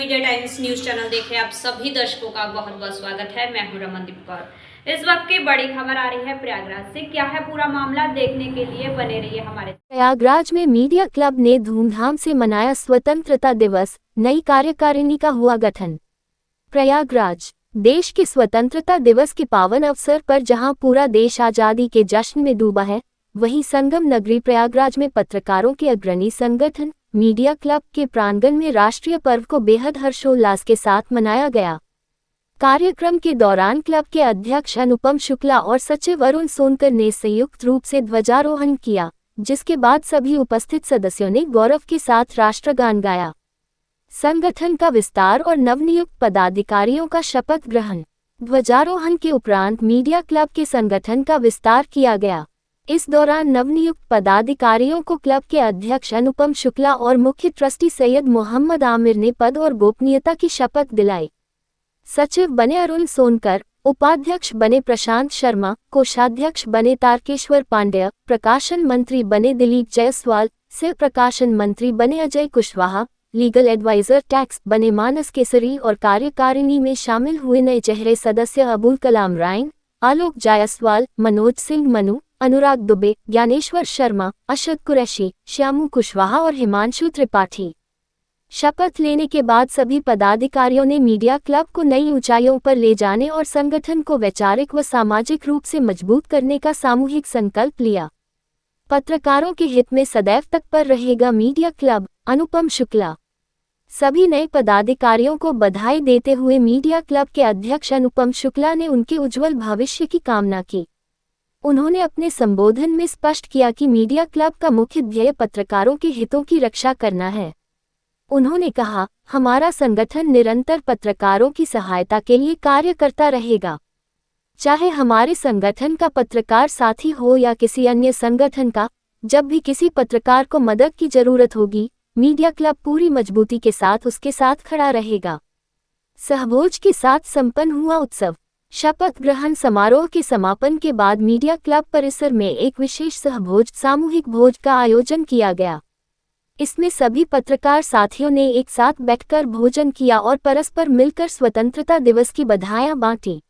Media times news channel देखे आप सभी दर्शकों का बहुत बहुत स्वागत है। मैं हूं रमनदीप कौर। इस वक्त की बड़ी खबर आ रही है प्रयागराज से। क्या है पूरा मामला, देखने के लिए बने रहिए हमारे। प्रयागराज में मीडिया क्लब ने धूमधाम से मनाया स्वतंत्रता दिवस, नई कार्यकारिणी का हुआ गठन। प्रयागराज देश के स्वतंत्रता दिवस के पावन अवसर पर जहां पूरा देश आजादी के जश्न में डूबा है, वहीं संगम नगरी प्रयागराज में पत्रकारों के अग्रणी संगठन मीडिया क्लब के प्रांगण में राष्ट्रीय पर्व को बेहद हर्षोल्लास के साथ मनाया गया। कार्यक्रम के दौरान क्लब के अध्यक्ष अनुपम शुक्ला और सचिव अरुण सोनकर ने संयुक्त रूप से ध्वजारोहण किया, जिसके बाद सभी उपस्थित सदस्यों ने गौरव के साथ राष्ट्रगान गाया। संगठन का विस्तार और नवनियुक्त पदाधिकारियों का शपथ ग्रहण। ध्वजारोहण के उपरांत मीडिया क्लब के संगठन का विस्तार किया गया। इस दौरान नवनियुक्त पदाधिकारियों को क्लब के अध्यक्ष अनुपम शुक्ला और मुख्य ट्रस्टी सैयद मोहम्मद आमिर ने पद और गोपनीयता की शपथ दिलाई। सचिव बने अरुण सोनकर, उपाध्यक्ष बने प्रशांत शर्मा, कोषाध्यक्ष बने तारकेश्वर पांडेय, प्रकाशन मंत्री बने दिलीप जायसवाल, सह प्रकाशन मंत्री बने Ajay Kushwaha, legal adviser tax बने मानस केसरी और कार्यकारिणी में शामिल हुए नए चेहरे सदस्य अबुल कलाम राइन, आलोक जायसवाल, मनोज सिंह मनु, अनुराग दुबे, ज्ञानेश्वर शर्मा, अशद कुरैशी, श्यामू कुशवाहा और हिमांशु त्रिपाठी। शपथ लेने के बाद सभी पदाधिकारियों ने मीडिया क्लब को नई ऊंचाइयों पर ले जाने और संगठन को वैचारिक व सामाजिक रूप से मजबूत करने का सामूहिक संकल्प लिया। पत्रकारों के हित में सदैव तत्पर रहेगा मीडिया क्लब, अनुपम शुक्ला। सभी नए पदाधिकारियों को बधाई देते हुए मीडिया क्लब के अध्यक्ष अनुपम शुक्ला ने उनके उज्जवल भविष्य की कामना की। उन्होंने अपने संबोधन में स्पष्ट किया कि मीडिया क्लब का मुख्य ध्येय पत्रकारों के हितों की रक्षा करना है। उन्होंने कहा, हमारा संगठन निरंतर पत्रकारों की सहायता के लिए कार्य करता रहेगा। चाहे हमारे संगठन का पत्रकार साथी हो या किसी अन्य संगठन का, जब भी किसी पत्रकार को मदद की जरूरत होगी, मीडिया क्लब पूरी मजबूती के साथ उसके साथ खड़ा रहेगा। सहभोज के साथ संपन्न हुआ उत्सव। शपथ ग्रहण समारोह के समापन के बाद मीडिया क्लब परिसर में एक विशेष सहभोज सामूहिक भोज का आयोजन किया गया। इसमें सभी पत्रकार साथियों ने एक साथ बैठकर भोजन किया और परस्पर मिलकर स्वतंत्रता दिवस की बधाइयां बांटी।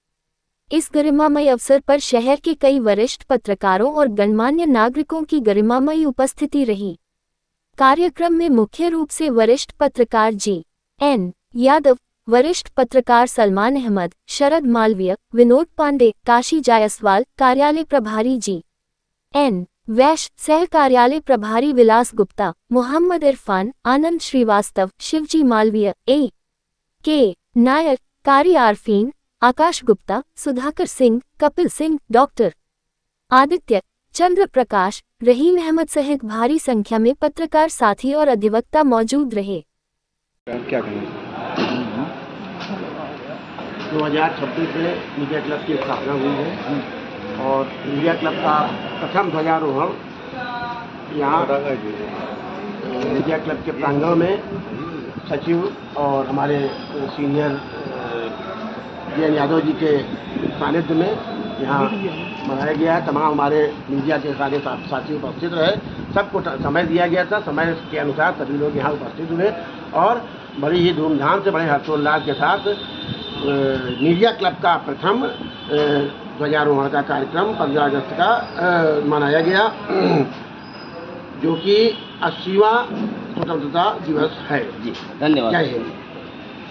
इस गरिमामय अवसर पर शहर के कई वरिष्ठ पत्रकारों और गणमान्य नागरिकों की गरिमामयी उपस्थिति रही। कार्यक्रम में मुख्य रूप से वरिष्ठ पत्रकार जी.एन. यादव, वरिष्ठ पत्रकार सलमान अहमद, शरद मालवीय, विनोद पांडे, काशी जायसवाल, कार्यालय प्रभारी जी.एन. वैश्य, सह कार्यालय प्रभारी विलास गुप्ता, मोहम्मद इरफान, आनंद श्रीवास्तव, शिवजी मालवीय, ए.के. नायर, कारी आरफीन, आकाश गुप्ता, सुधाकर सिंह, कपिल सिंह, डॉक्टर आदित्य चंद्र प्रकाश, रहीम अहमद सहित भारी संख्या में पत्रकार साथी और अधिवक्ता मौजूद रहे। क्या कहें? 2026 में मीडिया क्लब की स्थापना हुई है और मीडिया क्लब का प्रथम ध्वजारोहण यहाँ मीडिया क्लब के प्रांगण में सचिव और हमारे सीनियर जी.एन. यादव जी के सानिध्य में यहाँ मनाया गया है। तमाम हमारे मीडिया के सारे साथी उपस्थित रहे। सबको समय दिया गया था, समय के अनुसार सभी लोग यहाँ उपस्थित हुए और बड़ी ही धूमधाम से, बड़े हर्षोल्लास के साथ मीडिया क्लब का प्रथम ध्वजारोहण का कार्यक्रम 15 अगस्त का मनाया गया, जो कि 80वां स्वतंत्रता दिवस है। जी धन्यवाद। जय हिंद।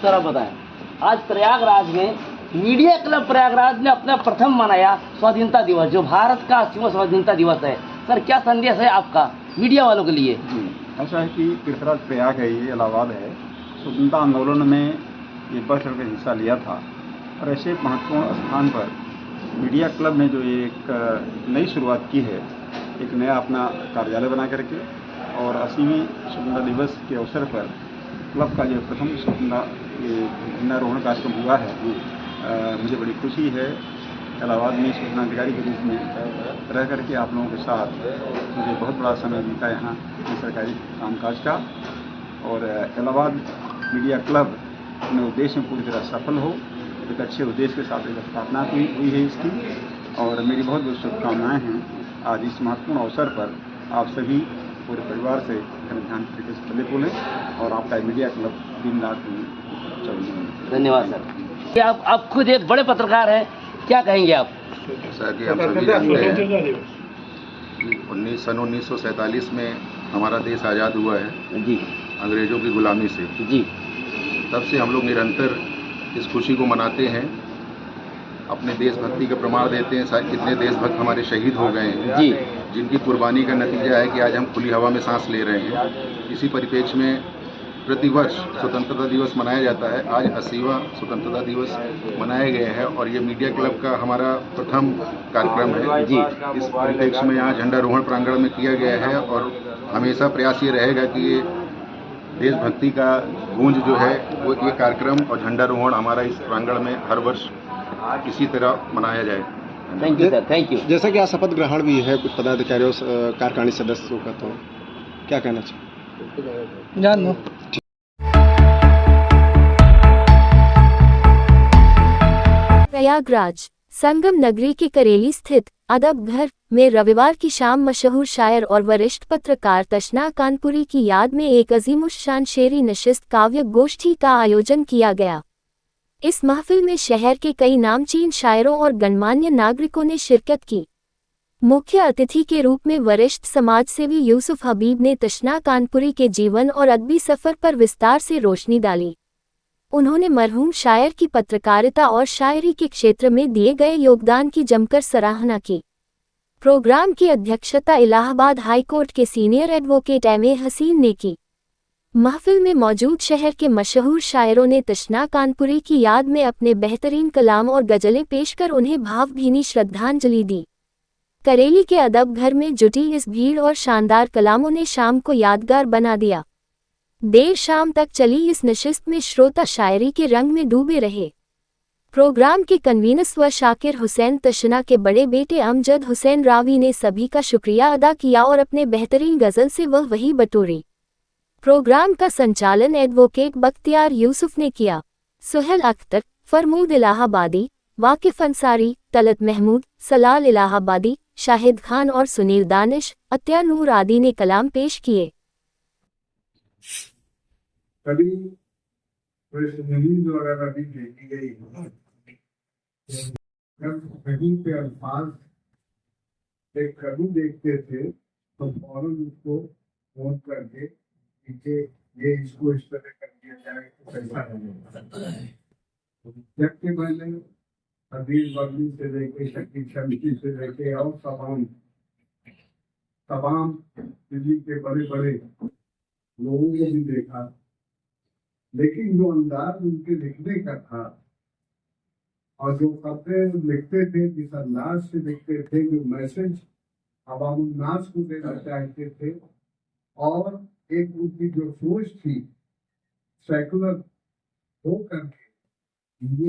सर आप बताएं, आज प्रयागराज में मीडिया क्लब प्रयागराज ने अपना प्रथम मनाया स्वाधीनता दिवस, जो भारत का 80वां स्वाधीनता दिवस है। सर क्या संदेश है आपका मीडिया वालों के लिए? जी ऐसा है कि तीर्थराज प्रयाग है, ये इलाहाबाद है। स्वतंत्रता आंदोलन में ये बढ़ चढ़ कर हिस्सा लिया था और ऐसे महत्वपूर्ण स्थान पर मीडिया क्लब ने जो एक नई शुरुआत की है, एक नया अपना कार्यालय बना करके, और 80वीं स्वतंत्रता दिवस के अवसर पर क्लब का जो प्रथम स्वतंत्रता ध्वजारोहण कार्यक्रम हुआ है, मुझे बड़ी खुशी है। इलाहाबाद में सूचनाधिकारी के रूप में रह करके आप लोगों के साथ मुझे बहुत बड़ा समय बीता यहाँ सरकारी कामकाज का, और इलाहाबाद मीडिया क्लब अपने उद्देश्य में पूरी तरह सफल हो, एक अच्छे उद्देश्य के साथ एक स्थापना हुई है इसकी, और मेरी बहुत बहुत शुभकामनाएँ हैं। आज इस महत्वपूर्ण अवसर पर आप सभी पूरे परिवार से ध्यान तरीके से चले बोलें और आपका मीडिया क्लब दिन रात धन्यवाद सर। कि आप खुद एक बड़े पत्रकार हैं, क्या कहेंगे आप? जैसा कि हम सभी जानते हैं, 1947 में हमारा देश आज़ाद हुआ है जी अंग्रेज़ों की गुलामी से। जी तब से हम लोग निरंतर इस खुशी को मनाते हैं, अपने देशभक्ति का प्रमाण देते हैं। शायद कितने देशभक्त हमारे शहीद हो गए हैं जी जिनकी कुर्बानी का नतीजा है कि आज हम खुली हवा में सांस ले रहे हैं। इसी परिप्रेक्ष्य में प्रतिवर्ष स्वतंत्रता दिवस मनाया जाता है। आज 80वां स्वतंत्रता दिवस मनाया गया है और ये मीडिया क्लब का हमारा प्रथम कार्यक्रम है जी। इस परिप्रेक्ष्य में यहाँ झंडारोहण प्रांगण में किया गया है और हमेशा प्रयास ये रहेगा कि ये देशभक्ति का गूंज जो है वो ये कार्यक्रम और झंडारोहण हमारा इस प्रांगण में हर वर्ष इसी तरह मनाया जाए। Thank you sir, thank you. जैसा कि आज शपथ ग्रहण भी है कुछ पदाधिकारियों कार्यकारिणी सदस्यों का, तो क्या कहना चाहिए? जान लो। प्रयागराज संगम नगरी के करेली स्थित अदब घर में रविवार की शाम मशहूर शायर और वरिष्ठ पत्रकार तशना कानपुरी की याद में एक अजीमुश्शान शेरी नशिस्त काव्य गोष्ठी का आयोजन किया गया। इस महफिल में शहर के कई नामचीन शायरों और गणमान्य नागरिकों ने शिरकत की। मुख्य अतिथि के रूप में वरिष्ठ समाजसेवी यूसुफ हबीब ने तशना कानपुरी के जीवन और अदबी सफर पर विस्तार से रोशनी डाली। उन्होंने मरहूम शायर की पत्रकारिता और शायरी के क्षेत्र में दिए गए योगदान की जमकर सराहना की। प्रोग्राम की अध्यक्षता इलाहाबाद हाईकोर्ट के सीनियर एडवोकेट एम.ए. हसीन ने की। महफिल में मौजूद शहर के मशहूर शायरों ने तशना कानपुरी की याद में अपने बेहतरीन कलाम और गजलें पेश कर उन्हें भावभीनी श्रद्धांजलि दी। करेली के अदब घर में जुटी इस भीड़ और शानदार कलामों ने शाम को यादगार बना दिया। देर शाम तक चली इस नशिस्त में श्रोता शायरी के रंग में डूबे रहे। प्रोग्राम के कन्वीनर स्व शाकिर हुसैन तशना के बड़े बेटे अमजद हुसैन रावी ने सभी का शुक्रिया अदा किया और अपने बेहतरीन गजल से वही बटोरी। प्रोग्राम का संचालन एडवोकेट बख्तियार यूसुफ ने किया। सुहेल अख्तर, फरमूद इलाहाबादी, वाकिफ अंसारी, तलत महमूद, सलाल इलाहाबादी, शाहिद खान और सुनील दानिश, अत्या नूर आदि ने कलाम पेश किए। कभी वगैरह भी देखी गई कहीं पे अल्फाज एक कभी देखते थे तो फौरन उसको फोन करके ये इसको इस तरह कर दिया जाए तो कैसा रहेगा। जबकि मैंने हदीस बगली से लेके शक्ति शमशी से लेके और तमाम दिल्ली के बड़े बड़े लोगों को भी देखा, लेकिन जो अंदाज उनके लिखने का था और जो खबरें लिखते थे, जिस अंदाज से लिखते थे, जो मैसेज अवामुन्नास को देना चाहते थे और एक उनकी जो सोच थी सेकुलर होकर के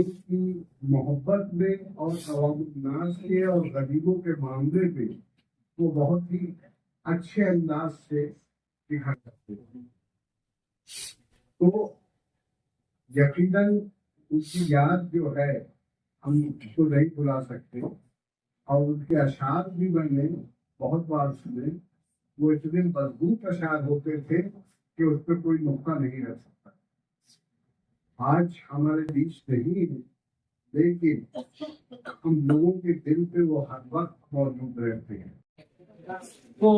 की मोहब्बत में और अवामुन्नास के और गरीबों के मामले में वो बहुत ही अच्छे अंदाज से लिखा करते थे। तो यकीनन उसकी याद जो है हम उसको नहीं भुला सकते और उनके अशार भी मैंने बहुत बार सुने। वो इतने मजबूत अशार होते थे कि उस पर कोई नुक्ता नहीं रह सकता। आज हमारे बीच नहीं है, लेकिन हम लोगों के दिल पे वो हर वक्त मौजूद रहते हैं। तो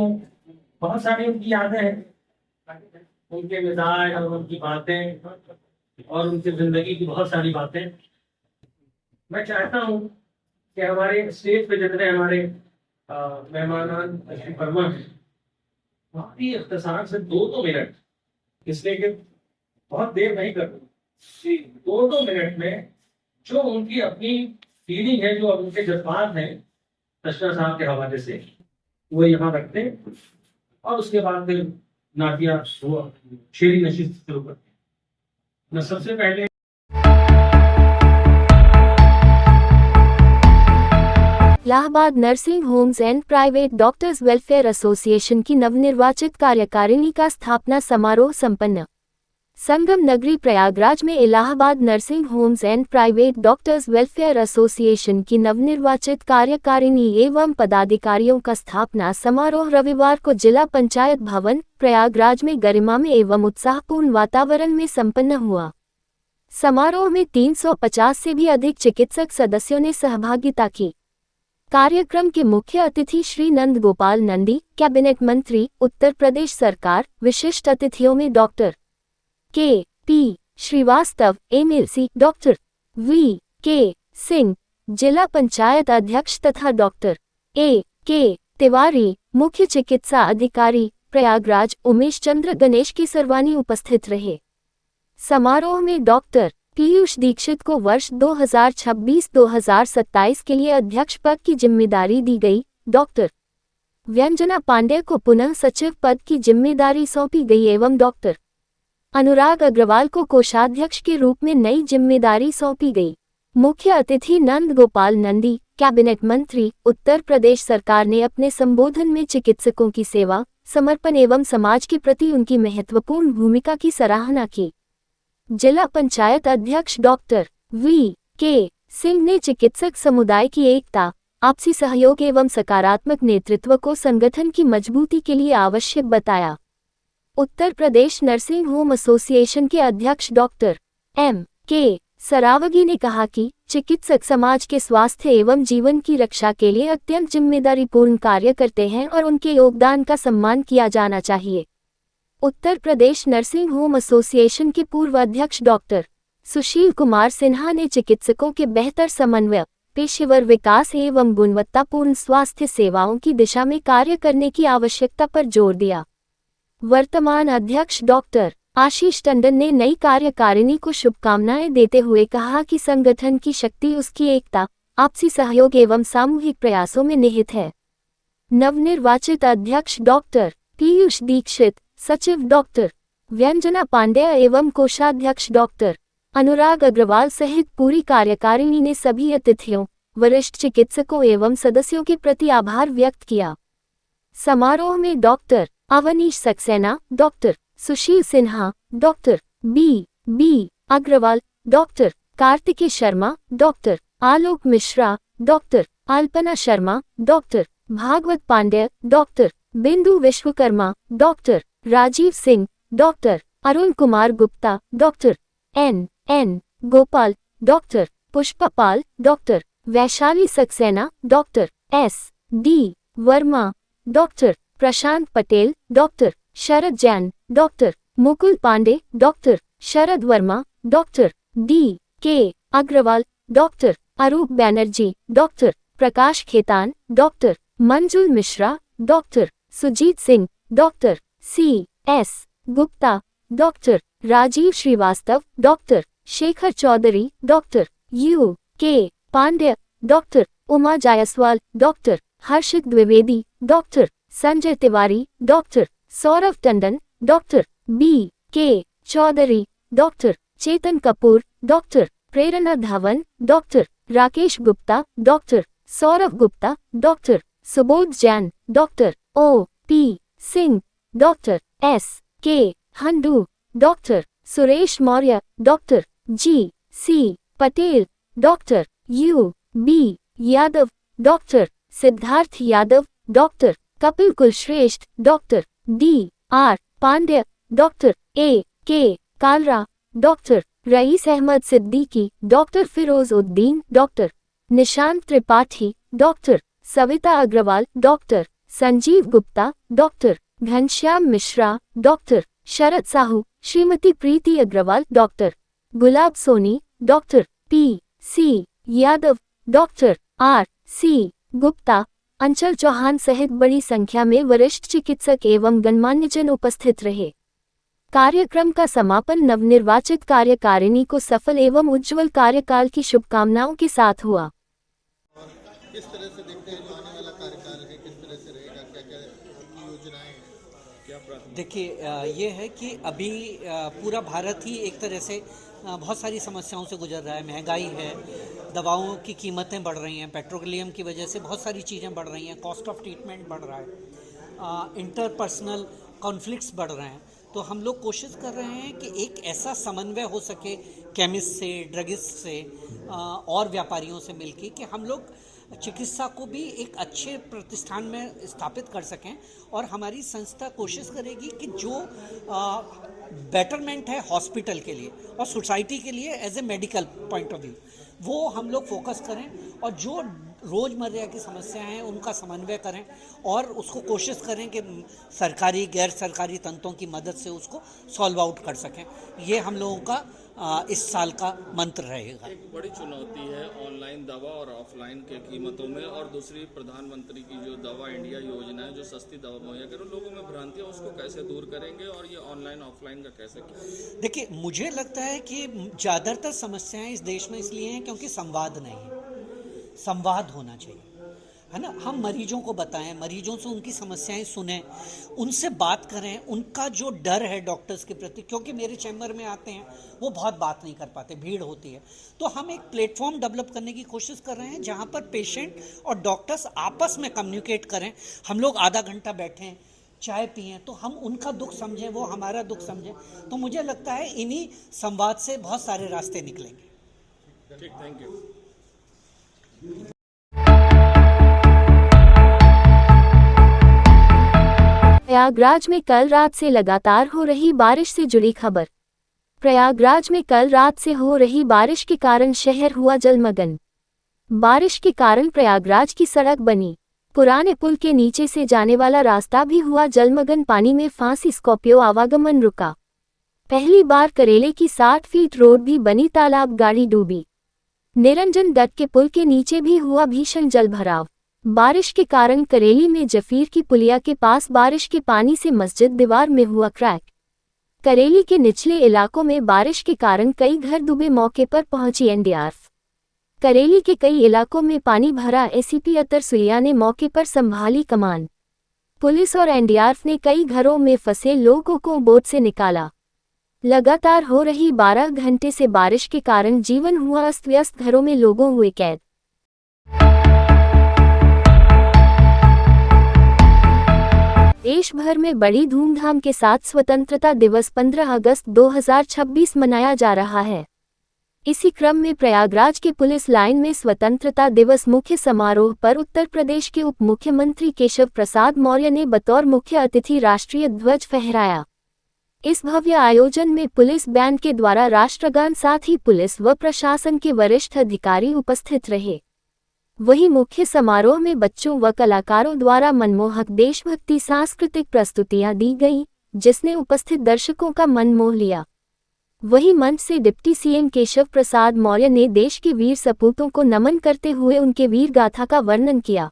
बहुत सारी उनकी यादें हैं, उनके मिजाज और उनकी बातें और उनकी जिंदगी की बहुत सारी बातें। मैं चाहता हूँ कि हमारे स्टेज पे जितने हमारे मेहमान श्री वर्मा हैं, काफी इख्तिसार से 2 मिनट, इसलिए कि बहुत देर नहीं कर 2 मिनट में जो उनकी अपनी फीलिंग है, जो उनके जज्बात हैं तशना साहब के हवाले से, वो यहाँ रखते हैं और उसके बाद फिर नातिया शेरी नशीद शुरू करते हैं। मैं सबसे पहले Allahabad nursing homes and private doctors welfare association की नवनिर्वाचित कार्यकारिणी का स्थापना समारोह संपन्न। संगम नगरी प्रयागराज में Allahabad nursing homes and private doctors welfare association की नवनिर्वाचित कार्यकारिणी एवं पदाधिकारियों का स्थापना समारोह रविवार को जिला पंचायत भवन प्रयागराज में गरिमा में एवं उत्साहपूर्ण वातावरण में संपन्न हुआ। समारोह में 350 से भी अधिक चिकित्सक सदस्यों ने सहभागिता की। कार्यक्रम के मुख्य अतिथि श्री नंद गोपाल नंदी, कैबिनेट मंत्री, उत्तर प्रदेश सरकार। विशिष्ट अतिथियों में doctor K P. Srivastava, MLC, doctor V K. Singh, जिला पंचायत अध्यक्ष तथा डॉक्टर ए.के. तिवारी, मुख्य चिकित्सा अधिकारी, प्रयागराज, उमेश चंद्र गणेश की सरवानी उपस्थित रहे। समारोह में डॉक्टर पीयूष दीक्षित को वर्ष 2026-2027 के लिए अध्यक्ष पद की जिम्मेदारी दी गई। डॉक्टर व्यंजना पांडे को पुनः सचिव पद की जिम्मेदारी सौंपी गई एवं डॉक्टर अनुराग अग्रवाल को कोषाध्यक्ष के रूप में नई जिम्मेदारी सौंपी गई। मुख्य अतिथि नंद गोपाल नंदी, कैबिनेट मंत्री, उत्तर प्रदेश सरकार ने अपने संबोधन में चिकित्सकों की सेवा, समर्पण एवं समाज के प्रति उनकी महत्वपूर्ण भूमिका की सराहना की। जिला पंचायत अध्यक्ष डॉक्टर वी.के. सिंह ने चिकित्सक समुदाय की एकता, आपसी सहयोग एवं सकारात्मक नेतृत्व को संगठन की मजबूती के लिए आवश्यक बताया। Uttar Pradesh nursing home association के अध्यक्ष डॉक्टर एम.के. सरावगी ने कहा कि चिकित्सक समाज के स्वास्थ्य एवं जीवन की रक्षा के लिए अत्यंत जिम्मेदारीपूर्ण कार्य करते हैं और उनके योगदान का सम्मान किया जाना चाहिए। Uttar Pradesh nursing home association के पूर्व अध्यक्ष डॉक्टर सुशील कुमार सिन्हा ने चिकित्सकों के बेहतर समन्वय, पेशेवर विकास एवं गुणवत्तापूर्ण स्वास्थ्य सेवाओं की दिशा में कार्य करने की आवश्यकता पर जोर दिया। वर्तमान अध्यक्ष डॉक्टर आशीष टंडन ने नई कार्यकारिणी को शुभकामनाएं देते हुए कहा कि संगठन की शक्ति उसकी एकता, आपसी सहयोग एवं सामूहिक प्रयासों में निहित है। नवनिर्वाचित अध्यक्ष डॉक्टर पीयूष दीक्षित, सचिव डॉक्टर व्यंजना पांडे एवं कोषाध्यक्ष डॉक्टर अनुराग अग्रवाल सहित पूरी कार्यकारिणी ने सभी अतिथियों, वरिष्ठ चिकित्सकों एवं सदस्यों के प्रति आभार व्यक्त किया। समारोह में doctor Avnish Saxena, doctor Sushil Sinha, doctor B Agarwal, doctor Kartikeya Sharma, doctor Alok Mishra, doctor Alpana Sharma, doctor Bhagwat Pandya, doctor Bindu Vishwakarma, doctor Rajeev Singh, doctor Arun Kumar Gupta, doctor N Gopal, doctor Pushpa Pal, doctor Vaishali Saxena, doctor S D. Verma, doctor Prashant Patel, doctor Sharad Jain, doctor Mukul Pandey, doctor Sharad Verma, doctor D K. Agarwal, doctor Arup Banerjee, doctor Prakash Khetan, doctor मंजुल Mishra, doctor Sujit Singh, doctor C S. Gupta, doctor Rajeev Srivastava, doctor Shekhar Chaudhary, doctor U K. Pandya, doctor Uma Jaiswal, doctor Harshit Dwivedi, doctor Sanjay Tiwari, doctor Saurabh Tandon, doctor B K. Chaudhary, doctor Chetan Kapoor, doctor Prerna Dhawan, doctor Rakesh Gupta, doctor Saurabh Gupta, doctor Subodh Jain, doctor O P. Singh, doctor S K. Handu, doctor Suresh Maurya, doctor G C. Patel, doctor U B. Yadav, doctor Siddharth Yadav, doctor Kapil Kulshreshtha, doctor D R. Pandya, doctor A K. Kalra, doctor Rais Ahmed Siddiqui, doctor Firoz Uddin, doctor Nishant Tripathi, doctor Savita Agarwal, doctor Sanjeev Gupta, doctor Ghanshyam Mishra, doctor Sharad Sahu, Shrimati Preeti Agarwal, doctor Gulab Soni, doctor P C. Yadav, doctor R C. Gupta, Anchal Chauhan सहित बड़ी संख्या में वरिष्ठ चिकित्सक एवं गणमान्यजन उपस्थित रहे। कार्यक्रम का समापन नवनिर्वाचित कार्यकारिणी को सफल एवं उज्जवल कार्यकाल की शुभकामनाओं के साथ हुआ। किस तरह से देखते हैं जो आने वाला कार्यकाल है, किस तरह से रहेगा, क्या क्या योजनाएं हैं, क्या प्राथमिकता? देखिए, ये है कि अभी पूरा भारत ही एक तरह से बहुत सारी समस्याओं से गुजर रहा है। महंगाई है, दवाओं की कीमतें बढ़ रही हैं, पेट्रोलियम की वजह से बहुत सारी चीज़ें बढ़ रही हैं, कॉस्ट ऑफ ट्रीटमेंट बढ़ रहा है, इंटरपर्सनल कॉन्फ्लिक्ट्स बढ़ रहे हैं। तो हम लोग कोशिश कर रहे हैं कि एक ऐसा समन्वय हो सके केमिस्ट से, ड्रगिस्ट से और व्यापारियों से मिलके कि हम लोग चिकित्सा को भी एक अच्छे प्रतिष्ठान में स्थापित कर सकें। और हमारी संस्था कोशिश करेगी कि जो बेटरमेंट है हॉस्पिटल के लिए और सोसाइटी के लिए as a medical point of view, वो हम लोग फोकस करें और जो रोज़मर्रा की समस्याएं हैं उनका समन्वय करें और उसको कोशिश करें कि सरकारी गैर सरकारी तंत्रों की मदद से उसको सॉल्व आउट कर सकें। ये हम लोगों का इस साल का मंत्र रहेगा। एक बड़ी चुनौती है ऑनलाइन दवा और ऑफलाइन के कीमतों में, और दूसरी प्रधानमंत्री की जो दवा इंडिया योजना है जो सस्ती दवा मुहैया करे, लोगों में भ्रांतियाँ उसको कैसे दूर करेंगे और ये ऑनलाइन ऑफलाइन का कैसे किया? देखिए, मुझे लगता है कि ज़्यादातर समस्याएं इस देश में इसलिए हैं क्योंकि संवाद नहीं है। संवाद होना चाहिए, है ना। हम मरीजों को बताएं, मरीजों से उनकी समस्याएं सुनें, उनसे बात करें, उनका जो डर है डॉक्टर्स के प्रति, क्योंकि मेरे चैम्बर में आते हैं वो बहुत बात नहीं कर पाते, भीड़ होती है। तो हम एक प्लेटफॉर्म डेवलप करने की कोशिश कर रहे हैं जहां पर पेशेंट और डॉक्टर्स आपस में कम्युनिकेट करें। हम लोग आधा घंटा बैठें, चाय पिएं, तो हम उनका दुख समझें, वो हमारा दुख समझें। तो मुझे लगता है इन्हीं संवाद से बहुत सारे रास्ते निकलेंगे। ठीक, थैंक यू। प्रयागराज में कल रात से लगातार हो रही बारिश से जुड़ी खबर। प्रयागराज में कल रात से हो रही बारिश के कारण शहर हुआ जलमग्न। बारिश के कारण प्रयागराज की सड़क बनी, पुराने पुल के नीचे से जाने वाला रास्ता भी हुआ जलमग्न। पानी में फांसी स्कॉर्पियो आवागमन रुका। पहली बार करेले की 60 फीट रोड भी बनी, तालाब गाड़ी डूबी। निरंजन दत्त के पुल के नीचे भी हुआ भीषण जलभराव। बारिश के कारण करेली में जफीर की पुलिया के पास बारिश के पानी से मस्जिद दीवार में हुआ क्रैक। करेली के निचले इलाकों में बारिश के कारण कई घर डूबे, मौके पर पहुंची एनडीआरएफ। करेली के कई इलाकों में पानी भरा, एसीपी अतर सुइया ने मौके पर संभाली कमान। पुलिस और एनडीआरएफ ने कई घरों में फंसे लोगों को बोट से निकाला। लगातार हो रही 12 घंटे से बारिश के कारण जीवन हुआ अस्त व्यस्त, घरों में लोगों हुए कैद। देश भर में बड़ी धूमधाम के साथ स्वतंत्रता दिवस 15 अगस्त 2026 मनाया जा रहा है। इसी क्रम में प्रयागराज के पुलिस लाइन में स्वतंत्रता दिवस मुख्य समारोह पर उत्तर प्रदेश के उप मुख्यमंत्री केशव प्रसाद मौर्य ने बतौर मुख्य अतिथि राष्ट्रीय ध्वज फहराया। इस भव्य आयोजन में पुलिस बैंड के द्वारा राष्ट्रगान, साथ ही पुलिस व प्रशासन के वरिष्ठ अधिकारी उपस्थित रहे। वहीं मुख्य समारोह में बच्चों व कलाकारों द्वारा मनमोहक देशभक्ति सांस्कृतिक प्रस्तुतियां दी गईं, जिसने उपस्थित दर्शकों का मन मोह लिया। वहीं मंच से डिप्टी सीएम केशव प्रसाद मौर्य ने देश के वीर सपूतों को नमन करते हुए उनके वीर गाथा का वर्णन किया।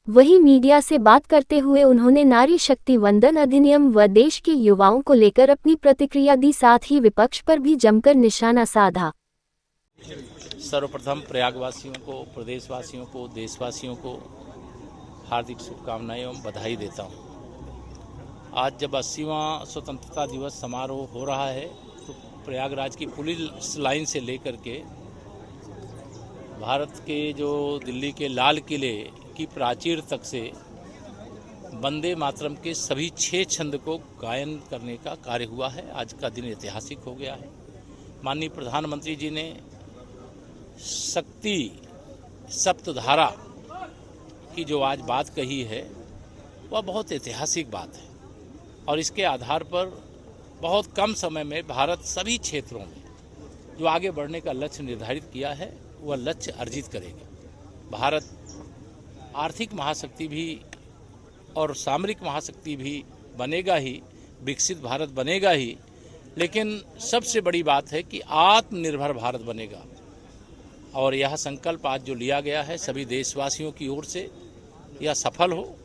वहीं मीडिया से बात करते हुए उन्होंने नारी शक्ति वंदन अधिनियम व देश के युवाओं को लेकर अपनी प्रतिक्रिया दी, साथ ही विपक्ष पर भी जमकर निशाना साधा। सर्वप्रथम प्रयागवासियों को, प्रदेशवासियों को, देशवासियों को हार्दिक शुभकामनाएं एवं बधाई देता हूं। आज जब 80वां स्वतंत्रता दिवस समारोह हो रहा है तो प्रयागराज की पुलिस लाइन से लेकर के भारत के जो दिल्ली के लाल किले की प्राचीर तक से वंदे मातरम के सभी 6 छंद को गायन करने का कार्य हुआ है। आज का दिन ऐतिहासिक हो गया है। माननीय प्रधानमंत्री जी ने शक्ति सप्तधारा की जो आज बात कही है वह बहुत ऐतिहासिक बात है, और इसके आधार पर बहुत कम समय में भारत सभी क्षेत्रों में जो आगे बढ़ने का लक्ष्य निर्धारित किया है वह लक्ष्य अर्जित करेगा। भारत आर्थिक महाशक्ति भी और सामरिक महाशक्ति भी बनेगा ही, विकसित भारत बनेगा ही, लेकिन सबसे बड़ी बात है कि आत्मनिर्भर भारत बनेगा। और यह संकल्प आज जो लिया गया है सभी देशवासियों की ओर से, यह सफल हो,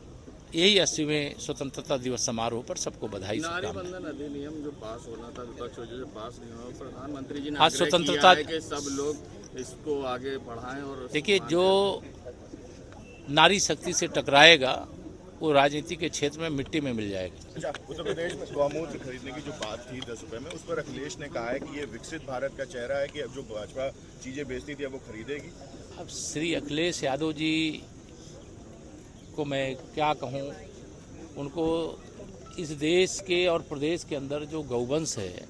यही 80वें स्वतंत्रता दिवस समारोह पर सबको बधाई। नारी बंधन अधिनियम जो पास होना था, विपक्ष वजह से पास नहीं हुआ, प्रधानमंत्री जी ने आज स्वतंत्रता कि सब लोग इसको आगे बढ़ाएं। और देखिए, जो नारी शक्ति से टकराएगा वो राजनीति के क्षेत्र में मिट्टी में मिल जाएगा। उत्तर प्रदेश में गौमूत्र खरीदने की जो बात थी 10 रुपए में, उस पर अखिलेश ने कहा है कि ये विकसित भारत का चेहरा है कि अब जो भाजपा चीजें बेचती थी अब वो खरीदेगी। अब श्री अखिलेश यादव जी को मैं क्या कहूं, उनको इस देश के और प्रदेश के अंदर जो गौवंश है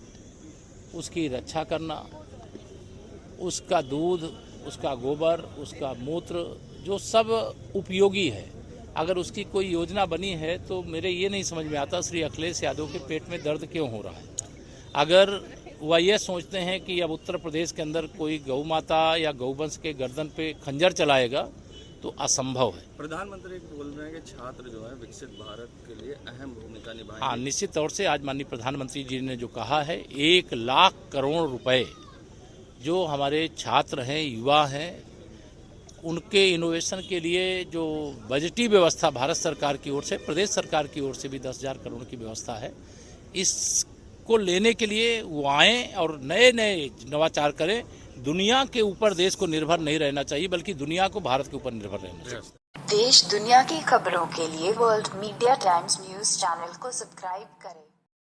उसकी रक्षा करना, उसका दूध, उसका गोबर, उसका मूत्र जो सब उपयोगी है। अगर उसकी कोई योजना बनी है तो मेरे ये नहीं समझ में आता श्री अखिलेश यादव के पेट में दर्द क्यों हो रहा है। अगर वह ये सोचते हैं कि अब उत्तर प्रदेश के अंदर कोई गौ माता या गौवंश के गर्दन पे खंजर चलाएगा तो असंभव है। प्रधानमंत्री बोल रहे हैं कि छात्र जो है विकसित भारत के लिए अहम भूमिका निभाएंगे। हाँ, निश्चित तौर से आज माननीय प्रधानमंत्री जी ने जो कहा है 1 लाख करोड़ रुपए जो हमारे छात्र हैं, युवा हैं, उनके इनोवेशन के लिए जो बजटीय व्यवस्था भारत सरकार की ओर से, प्रदेश सरकार की ओर से भी 10,000 करोड़ की व्यवस्था है, इसको लेने के लिए वो आएँ और नए नए नवाचार करें। दुनिया के ऊपर देश को निर्भर नहीं रहना चाहिए, बल्कि दुनिया को भारत के ऊपर निर्भर रहना चाहिए। देश दुनिया की खबरों के लिए world media times news channel को सब्सक्राइब करें।